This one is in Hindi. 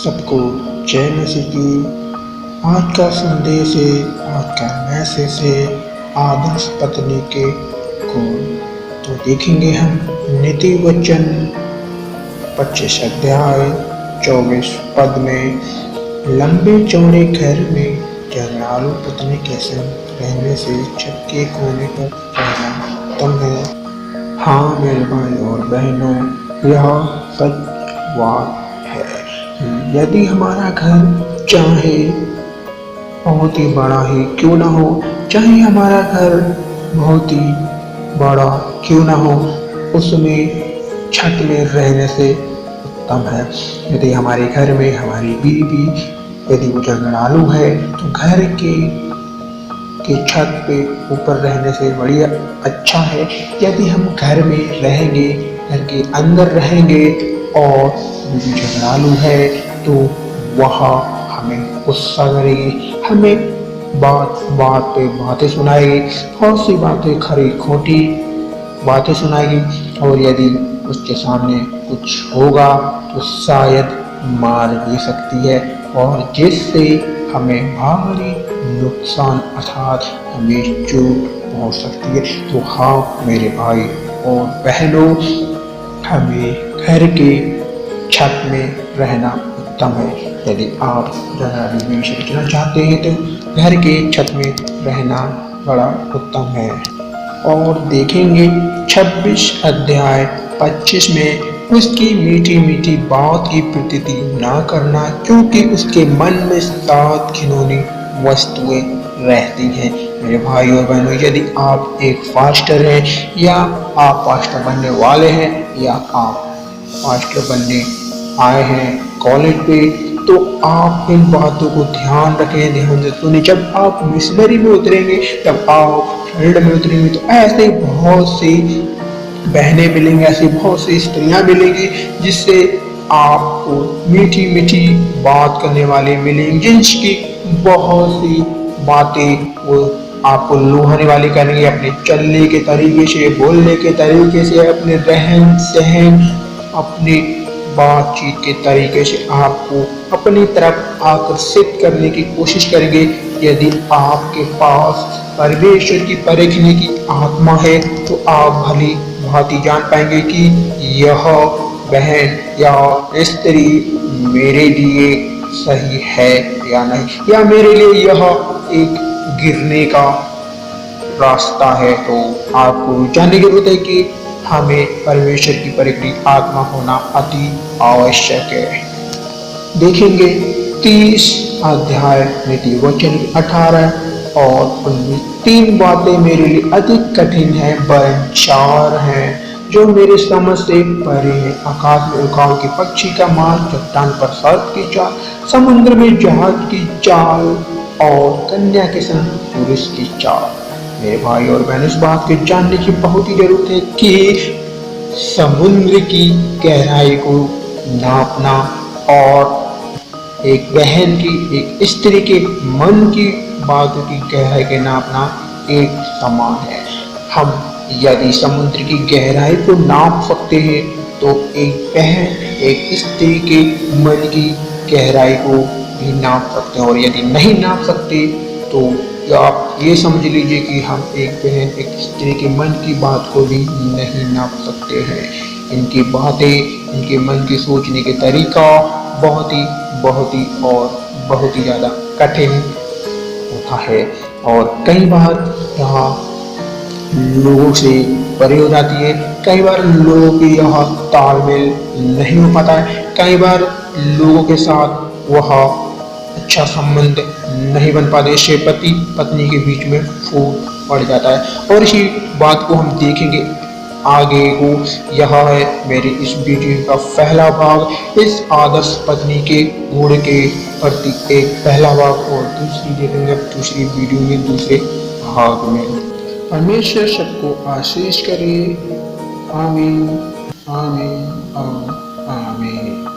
सबको जय मसीह की। आज का संदेश है, आज का मैसेज है आदर्श पत्नी के गुण। तो देखेंगे हम नीति वचन 25 अध्याय 24 पद में, लंबे चौड़े घर में झगड़ालू पत्नी के संग रहने से छत के कोने पर रहना उत्तम है। हाँ मेरे भाई और बहनों, यह सच बात है। यदि हमारा घर चाहे बहुत ही बड़ा ही क्यों ना हो, चाहे हमारा घर बहुत ही बड़ा क्यों ना हो, उसमें छत में रहने से उत्तम है। यदि हमारे घर में हमारी बीवी यदि वो झगड़ालू है तो घर के छत पे ऊपर रहने से बढ़िया अच्छा है। यदि हम घर में रहेंगे, घर के अंदर रहेंगे और बीवी झगड़ालू है तो वह हमें गुस्सा करेगी, हमें बात पे बातें सुनाएगी, बहुत सी बातें खरी खोटी बातें सुनाएगी, और यदि उसके सामने कुछ होगा तो शायद मार भी सकती है, और जिससे हमें भारी नुकसान अर्थात हमें चोट पहुंच सकती है। तो हाँ मेरे भाई और बहनों, हमें घर के छत में रहना उत्तम है। यदि आप झगड़ालू बीवी से बचना चाहते हैं तो घर के छत में रहना बड़ा उत्तम है। और देखेंगे 26 अध्याय 25 में, उसकी मीठी मीठी बात की प्रतीति ना करना, क्योंकि उसके मन में 7 घिनौनी वस्तुएं रहती हैं। मेरे भाई और बहनों, यदि आप एक पास्टर हैं या आप पास्टर बनने वाले हैं या आप पास्टर बनने आए हैं कॉलेज पे, तो आप इन बातों को ध्यान रखें, ध्यान से सुने। जब आप मिशनरी में उतरेंगे, जब आप फील्ड में उतरेंगे, तो ऐसे बहुत सी बहनें मिलेंगी, ऐसी बहुत सी स्त्रियां मिलेंगी जिससे आपको मीठी मीठी बात करने वाले मिलेंगे, जिनकी बहुत सी बातें वो आपको लुभाने वाली करेंगे, अपने चलने के तरीके से, बोलने के तरीके से, अपने रहन सहन, अपनी बातचीत के तरीके से आपको अपनी तरफ आकर्षित करने की कोशिश करेंगे। यदि आपके पास परमेश्वर की परखने की आत्मा है तो आप भली भांति जान पाएंगे कि यह बहन या स्त्री मेरे लिए सही है या नहीं, या मेरे लिए यह एक गिरने का रास्ता है। तो आपको जानने की जरूरत है कि हमें परमेश्वर की परखनी आत्मा होना अति आवश्यक है। देखेंगे 30 अध्याय नीति वचन 18 और 19, 3 बातें मेरे लिए अधिक कठिन है, वरन 4 हैं जो मेरे समझ से परे है। आकाश में उकाव के पक्षी का मार्ग, चट्टान पर सर्प की चाल, समुद्र में जहाज की चाल और कन्या के संग पुरुष की चाल। मेरे भाई और बहन, इस बात के जानने की बहुत ही जरूरत है कि समुद्र की गहराई को नापना और एक बहन की, एक स्त्री के मन की बातों की गहराई के नापना एक समान है। हम यदि समुद्र की गहराई को नाप सकते हैं तो एक बहन, एक स्त्री के मन की गहराई को भी नाप सकते हैं, और यदि नहीं नाप सकते तो आप ये समझ लीजिए कि हम एक बहन, एक स्त्री के मन की बात को भी नहीं नाप सकते हैं। इनकी बातें, इनके मन के सोचने के तरीका बहुत ही और बहुत ही ज़्यादा कठिन होता है, और कई बार यहाँ लोगों से परे हो जाती है। कई बार लोगों की यह तालमेल नहीं हो पाता है, कई बार लोगों के साथ वह अच्छा संबंध नहीं बन पाते, इससे पति पत्नी के बीच में फूट पड़ जाता है। और इसी बात को हम देखेंगे आगे को। यह है मेरे इस वीडियो का पहला भाग, इस आदर्श पत्नी के गुण के प्रति एक पहला भाग, और दूसरी देखेंगे दूसरी वीडियो में दूसरे भाग में। परमेश्वर सबको आशीष करे। आमीन आमीन आमीन।